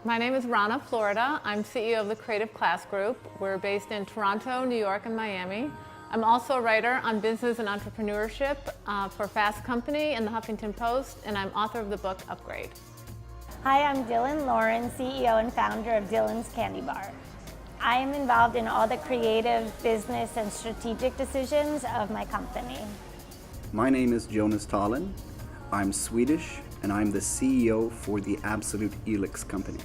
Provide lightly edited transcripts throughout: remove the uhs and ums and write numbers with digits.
My name is Rana Florida. I'm CEO of the Creative Class Group. We're based in Toronto, New York, and Miami. I'm also a writer on business and entrepreneurship for Fast Company and the Huffington Post, and I'm author of the book Upgrade. Hi, I'm Dylan Lauren, CEO and founder of Dylan's Candy Bar. I am involved in all the creative, business, and strategic decisions of my company. My name is Jonas Talen. I'm Swedish, and I'm the CEO for the Absolut Elix company.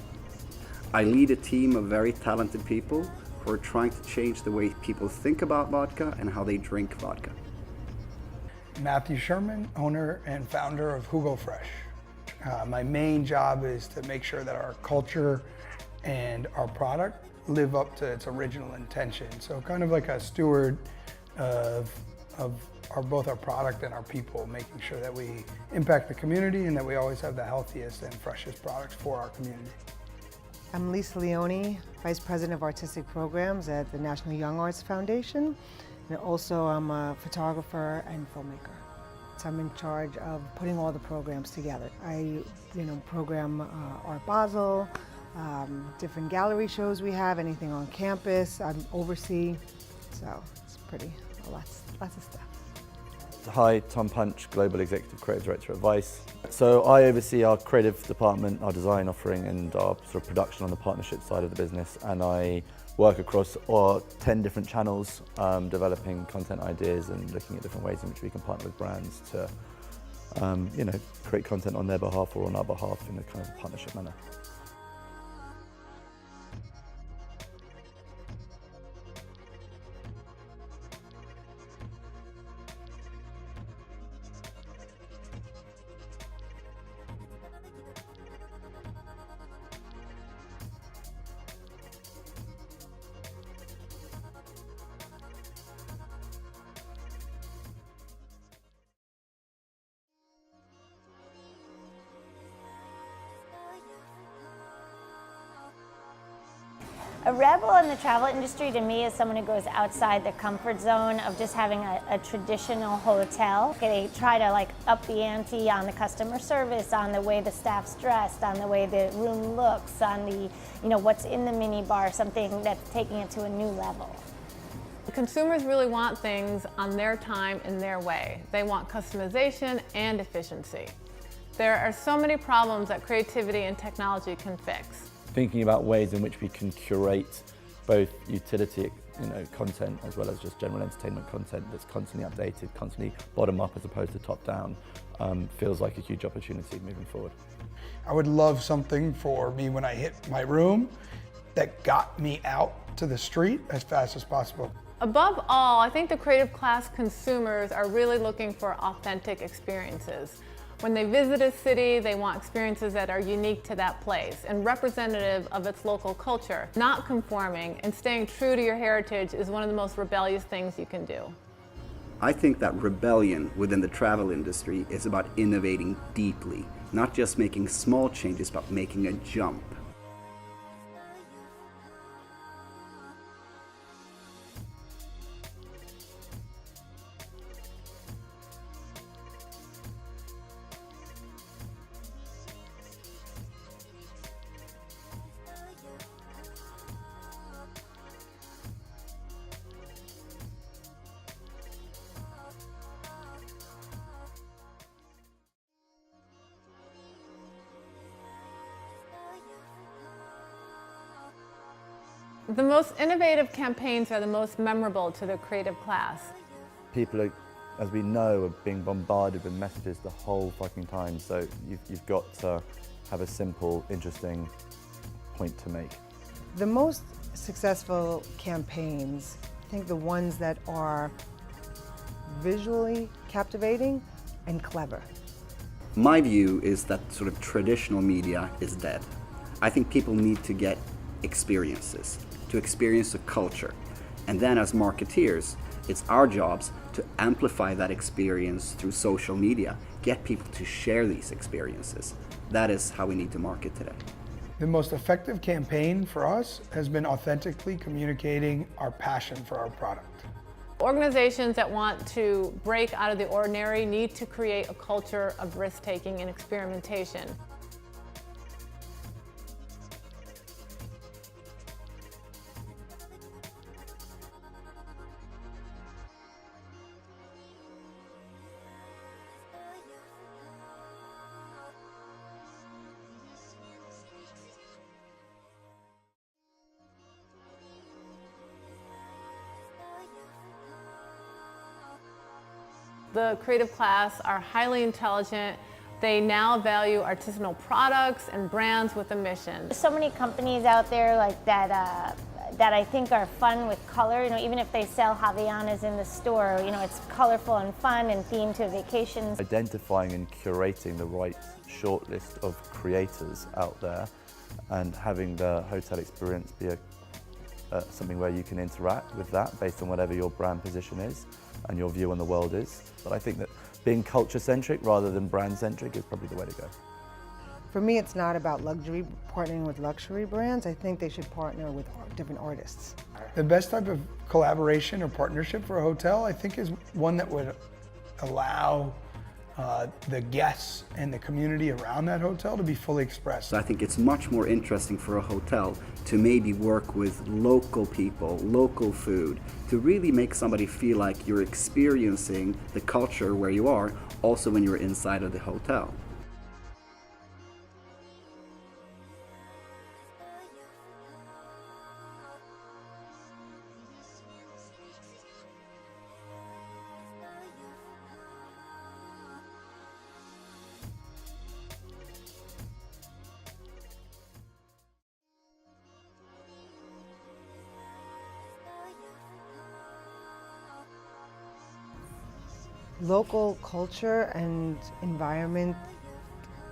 I lead a team of very talented people who are trying to change the way people think about vodka and how they drink vodka. Matthew Sherman, owner and founder of Hugo Fresh. My main job is to make sure that our culture and our product live up to its original intention. So kind of like a steward of both our product and our people, making sure that we impact the community and that we always have the healthiest and freshest products for our community. I'm Lisa Leone, Vice President of Artistic Programs at the National Young Arts Foundation. And also I'm a photographer and filmmaker. So I'm in charge of putting all the programs together. I program Art Basel, different gallery shows we have, anything on campus, I oversee. So it's lots of stuff. Hi, Tom Punch, Global Executive Creative Director at Vice. So I oversee our creative department, our design offering and our sort of production on the partnership side of the business, and I work across 10 different channels, developing content ideas and looking at different ways in which we can partner with brands to create content on their behalf or on our behalf in a kind of partnership manner. A rebel in the travel industry to me is someone who goes outside the comfort zone of just having a traditional hotel. They try to up the ante on the customer service, on the way the staff's dressed, on the way the room looks, on the what's in the mini bar, something that's taking it to a new level. Consumers really want things on their time and their way. They want customization and efficiency. There are so many problems that creativity and technology can fix. Thinking about ways in which we can curate both utility content as well as just general entertainment content that's constantly updated, constantly bottom up as opposed to top down, feels like a huge opportunity moving forward. I would love something for me when I hit my room that got me out to the street as fast as possible. Above all, I think the Creative Class consumers are really looking for authentic experiences. When they visit a city, they want experiences that are unique to that place and representative of its local culture. Not conforming and staying true to your heritage is one of the most rebellious things you can do. I think that rebellion within the travel industry is about innovating deeply, not just making small changes, but making a jump. The most innovative campaigns are the most memorable to the Creative Class. People are, as we know, are being bombarded with messages the whole fucking time, so you've got to have a simple, interesting point to make. The most successful campaigns, I think the ones that are visually captivating and clever. My view is that sort of traditional media is dead. I think people need to get experiences, to experience a culture. And then as marketeers, it's our jobs to amplify that experience through social media, get people to share these experiences. That is how we need to market today. The most effective campaign for us has been authentically communicating our passion for our product. Organizations that want to break out of the ordinary need to create a culture of risk-taking and experimentation. The creative class are highly intelligent. They now value artisanal products and brands with a mission. There's so many companies out there like that that I think are fun with color. You know, even if they sell Havaianas in the store, you know, it's colorful and fun and themed to vacations. Identifying and curating the right shortlist of creators out there and having the hotel experience be something where you can interact with that based on whatever your brand position is and your view on the world is. But I think that being culture-centric rather than brand-centric is probably the way to go. For me, it's not about luxury, partnering with luxury brands. I think they should partner with different artists. The best type of collaboration or partnership for a hotel, I think, is one that would allow the guests and the community around that hotel to be fully expressed. So I think it's much more interesting for a hotel to maybe work with local people, local food, to really make somebody feel like you're experiencing the culture where you are, also when you're inside of the hotel. Local culture and environment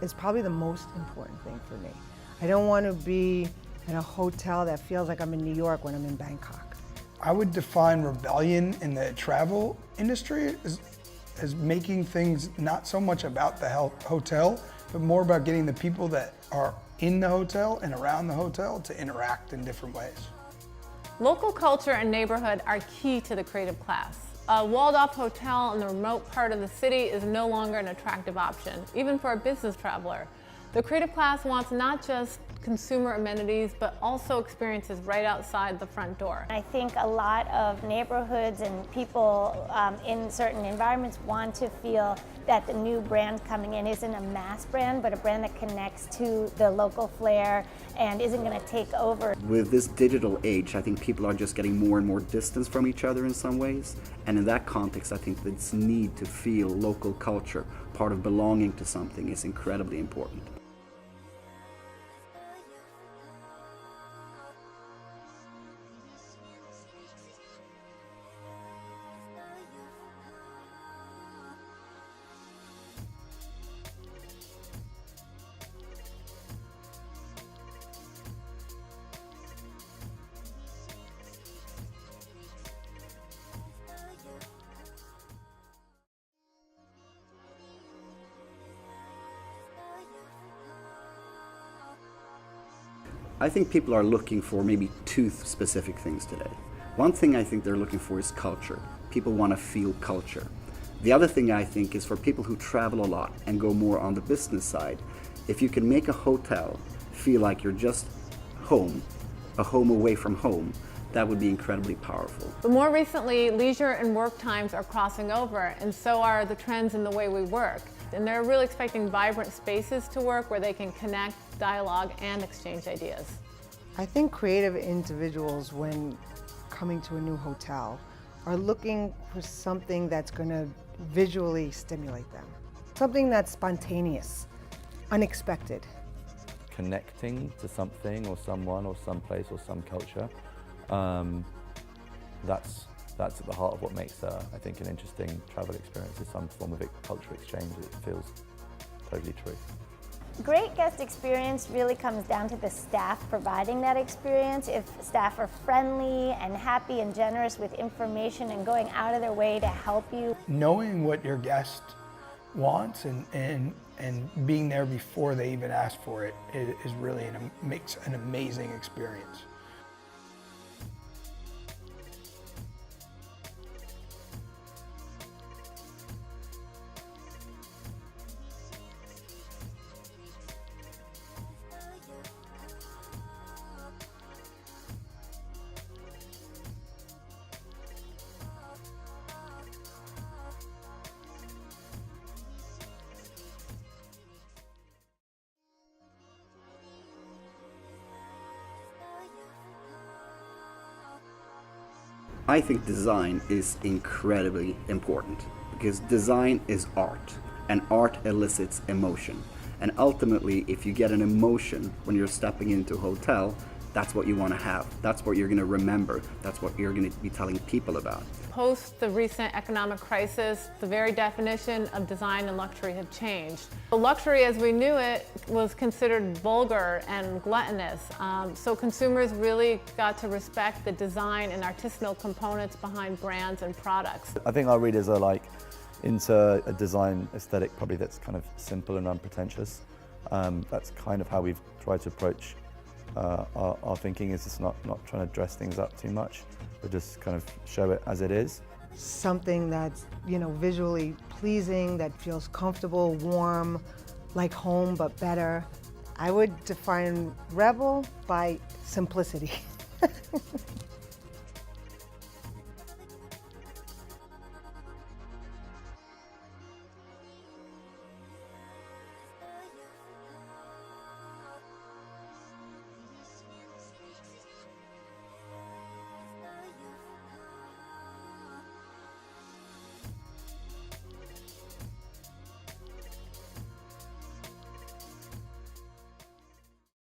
is probably the most important thing for me. I don't want to be in a hotel that feels like I'm in New York when I'm in Bangkok. I would define rebellion in the travel industry as making things not so much about the hotel, but more about getting the people that are in the hotel and around the hotel to interact in different ways. Local culture and neighborhood are key to the creative class. A walled-off hotel in the remote part of the city is no longer an attractive option, even for a business traveler. The creative class wants not just consumer amenities, but also experiences right outside the front door. I think a lot of neighborhoods and people in certain environments want to feel that the new brand coming in isn't a mass brand, but a brand that connects to the local flair and isn't going to take over. With this digital age, I think people are just getting more and more distance from each other in some ways. And in that context, I think this need to feel local culture, part of belonging to something, is incredibly important. I think people are looking for maybe two specific things today. One thing I think they're looking for is culture. People want to feel culture. The other thing I think is for people who travel a lot and go more on the business side, if you can make a hotel feel like you're just home, a home away from home, that would be incredibly powerful. But more recently, leisure and work times are crossing over, and so are the trends in the way we work. And they're really expecting vibrant spaces to work where they can connect, dialogue, and exchange ideas. I think creative individuals, when coming to a new hotel, are looking for something that's going to visually stimulate them. Something that's spontaneous, unexpected. Connecting to something or someone or some place or some culture, that's at the heart of what makes, I think, an interesting travel experience, is some form of cultural exchange. It feels totally true. Great guest experience really comes down to the staff providing that experience. If staff are friendly and happy and generous with information and going out of their way to help you. Knowing what your guest wants and being there before they even ask for it is really makes an amazing experience. I think design is incredibly important. because design is art, and art elicits emotion. And ultimately, if you get an emotion when you're stepping into a hotel, that's what you want to have. That's what you're going to remember. That's what you're going to be telling people about. Post the recent economic crisis, the very definition of design and luxury have changed. The luxury as we knew it was considered vulgar and gluttonous. So consumers really got to respect the design and artisanal components behind brands and products. I think our readers are like into a design aesthetic probably that's kind of simple and unpretentious. That's kind of how we've tried to approach our thinking, is just not trying to dress things up too much, but just kind of show it as it is. Something that's, visually pleasing, that feels comfortable, warm, like home, but better. I would define Rebel by simplicity.